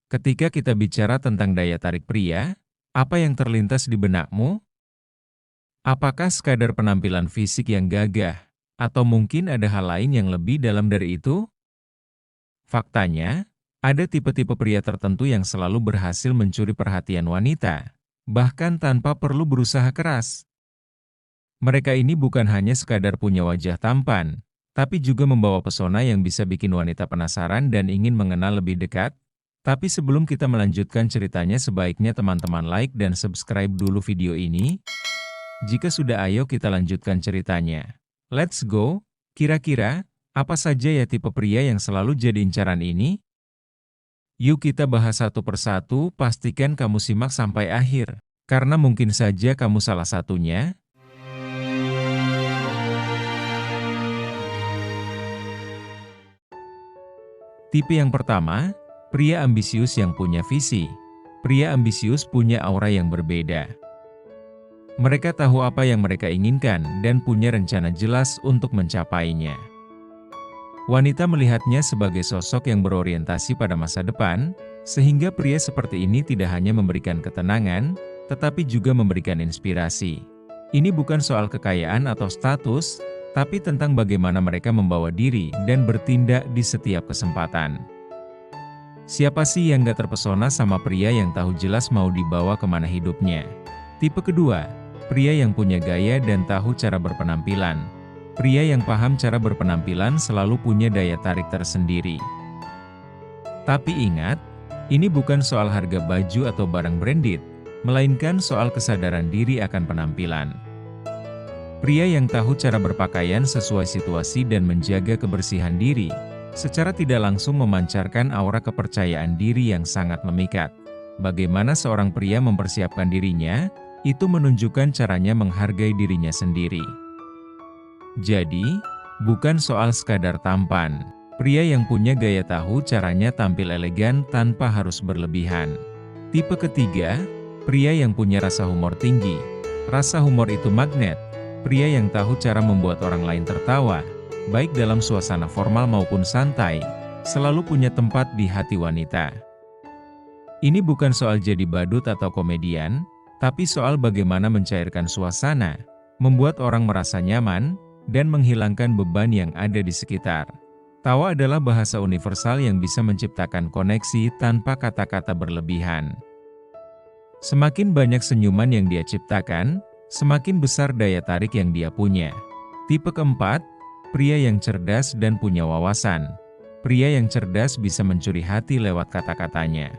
Ketika kita bicara tentang daya tarik pria, apa yang terlintas di benakmu? Apakah sekadar penampilan fisik yang gagah, atau mungkin ada hal lain yang lebih dalam dari itu? Faktanya, ada tipe-tipe pria tertentu yang selalu berhasil mencuri perhatian wanita, bahkan tanpa perlu berusaha keras. Mereka ini bukan hanya sekadar punya wajah tampan, tapi juga membawa pesona yang bisa bikin wanita penasaran dan ingin mengenal lebih dekat. Tapi sebelum kita melanjutkan ceritanya, sebaiknya teman-teman like dan subscribe dulu video ini. Jika sudah, ayo kita lanjutkan ceritanya. Let's go! Kira-kira, apa saja ya tipe pria yang selalu jadi incaran ini? Yuk kita bahas satu persatu, pastikan kamu simak sampai akhir. Karena mungkin saja kamu salah satunya. Tipe yang pertama, pria ambisius yang punya visi. Pria ambisius punya aura yang berbeda. Mereka tahu apa yang mereka inginkan dan punya rencana jelas untuk mencapainya. Wanita melihatnya sebagai sosok yang berorientasi pada masa depan, sehingga pria seperti ini tidak hanya memberikan ketenangan, tetapi juga memberikan inspirasi. Ini bukan soal kekayaan atau status, tapi tentang bagaimana mereka membawa diri dan bertindak di setiap kesempatan. Siapa sih yang gak terpesona sama pria yang tahu jelas mau dibawa kemana hidupnya? Tipe kedua, pria yang punya gaya dan tahu cara berpenampilan. Pria yang paham cara berpenampilan selalu punya daya tarik tersendiri. Tapi ingat, ini bukan soal harga baju atau barang branded, melainkan soal kesadaran diri akan penampilan. Pria yang tahu cara berpakaian sesuai situasi dan menjaga kebersihan diri, secara tidak langsung memancarkan aura kepercayaan diri yang sangat memikat. Bagaimana seorang pria mempersiapkan dirinya, itu menunjukkan caranya menghargai dirinya sendiri. Jadi, bukan soal sekadar tampan. Pria yang punya gaya tahu caranya tampil elegan tanpa harus berlebihan. Tipe ketiga, pria yang punya rasa humor tinggi. Rasa humor itu magnet. Pria yang tahu cara membuat orang lain tertawa, baik dalam suasana formal maupun santai, selalu punya tempat di hati wanita. Ini bukan soal jadi badut atau komedian, tapi soal bagaimana mencairkan suasana, membuat orang merasa nyaman, dan menghilangkan beban yang ada di sekitar. Tawa adalah bahasa universal yang bisa menciptakan koneksi tanpa kata-kata berlebihan. Semakin banyak senyuman yang dia ciptakan, semakin besar daya tarik yang dia punya. Tipe keempat, pria yang cerdas dan punya wawasan. Pria yang cerdas bisa mencuri hati lewat kata-katanya.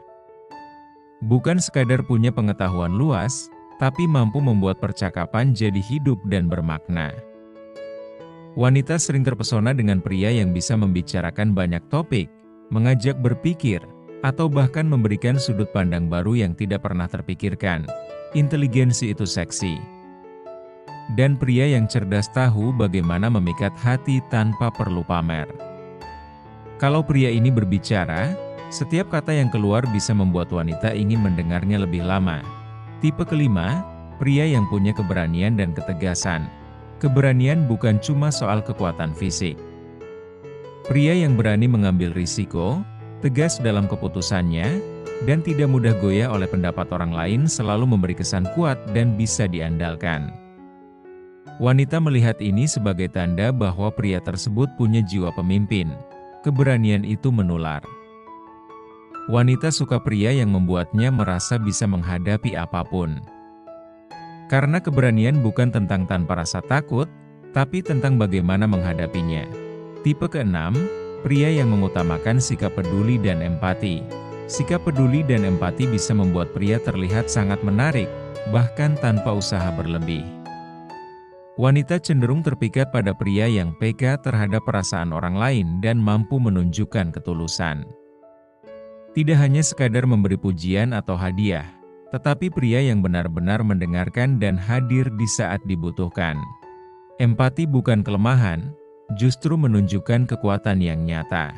Bukan sekadar punya pengetahuan luas, tapi mampu membuat percakapan jadi hidup dan bermakna. Wanita sering terpesona dengan pria yang bisa membicarakan banyak topik, mengajak berpikir, atau bahkan memberikan sudut pandang baru yang tidak pernah terpikirkan. Inteligensi itu seksi. Dan pria yang cerdas tahu bagaimana memikat hati tanpa perlu pamer. Kalau pria ini berbicara, setiap kata yang keluar bisa membuat wanita ingin mendengarnya lebih lama. Tipe kelima, pria yang punya keberanian dan ketegasan. Keberanian bukan cuma soal kekuatan fisik. Pria yang berani mengambil risiko, tegas dalam keputusannya, dan tidak mudah goyah oleh pendapat orang lain selalu memberi kesan kuat dan bisa diandalkan. Wanita melihat ini sebagai tanda bahwa pria tersebut punya jiwa pemimpin. Keberanian itu menular. Wanita suka pria yang membuatnya merasa bisa menghadapi apapun. Karena keberanian bukan tentang tanpa rasa takut, tapi tentang bagaimana menghadapinya. Tipe keenam, pria yang mengutamakan sikap peduli dan empati. Sikap peduli dan empati bisa membuat pria terlihat sangat menarik, bahkan tanpa usaha berlebih. Wanita cenderung terpikat pada pria yang peka terhadap perasaan orang lain dan mampu menunjukkan ketulusan. Tidak hanya sekadar memberi pujian atau hadiah, tetapi pria yang benar-benar mendengarkan dan hadir di saat dibutuhkan. Empati bukan kelemahan, justru menunjukkan kekuatan yang nyata.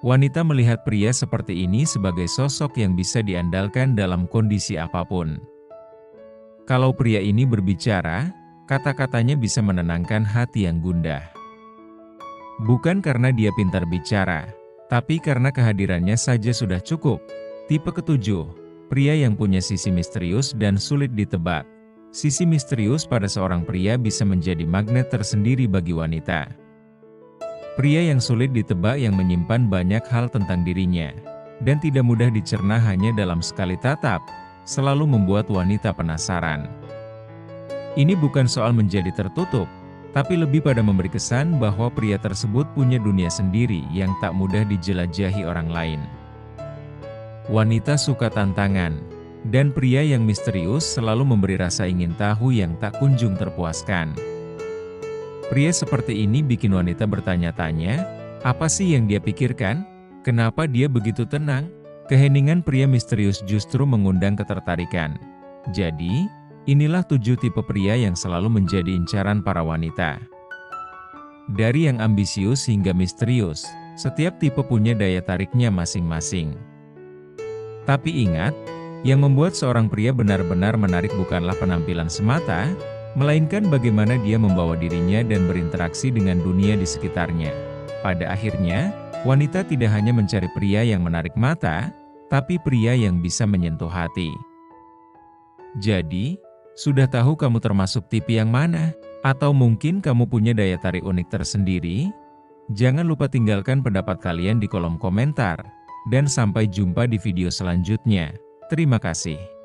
Wanita melihat pria seperti ini sebagai sosok yang bisa diandalkan dalam kondisi apapun. Kalau pria ini berbicara, kata-katanya bisa menenangkan hati yang gundah. Bukan karena dia pintar bicara, Tapi karena kehadirannya saja sudah cukup. Tipe ketujuh, pria yang punya sisi misterius dan sulit ditebak. Sisi misterius pada seorang pria bisa menjadi magnet tersendiri bagi wanita. Pria yang sulit ditebak yang menyimpan banyak hal tentang dirinya, dan tidak mudah dicerna hanya dalam sekali tatap, selalu membuat wanita penasaran. Ini bukan soal menjadi tertutup, tapi lebih pada memberi kesan bahwa pria tersebut punya dunia sendiri yang tak mudah dijelajahi orang lain. Wanita suka tantangan, dan pria yang misterius selalu memberi rasa ingin tahu yang tak kunjung terpuaskan. Pria seperti ini bikin wanita bertanya-tanya, apa sih yang dia pikirkan? Kenapa dia begitu tenang? Keheningan pria misterius justru mengundang ketertarikan. Jadi, inilah 7 tipe pria yang selalu menjadi incaran para wanita. Dari yang ambisius hingga misterius, setiap tipe punya daya tariknya masing-masing. Tapi ingat, yang membuat seorang pria benar-benar menarik bukanlah penampilan semata, melainkan bagaimana dia membawa dirinya dan berinteraksi dengan dunia di sekitarnya. Pada akhirnya, wanita tidak hanya mencari pria yang menarik mata, tapi pria yang bisa menyentuh hati. Jadi, sudah tahu kamu termasuk tipe yang mana? Atau mungkin kamu punya daya tarik unik tersendiri? Jangan lupa tinggalkan pendapat kalian di kolom komentar. Dan sampai jumpa di video selanjutnya. Terima kasih.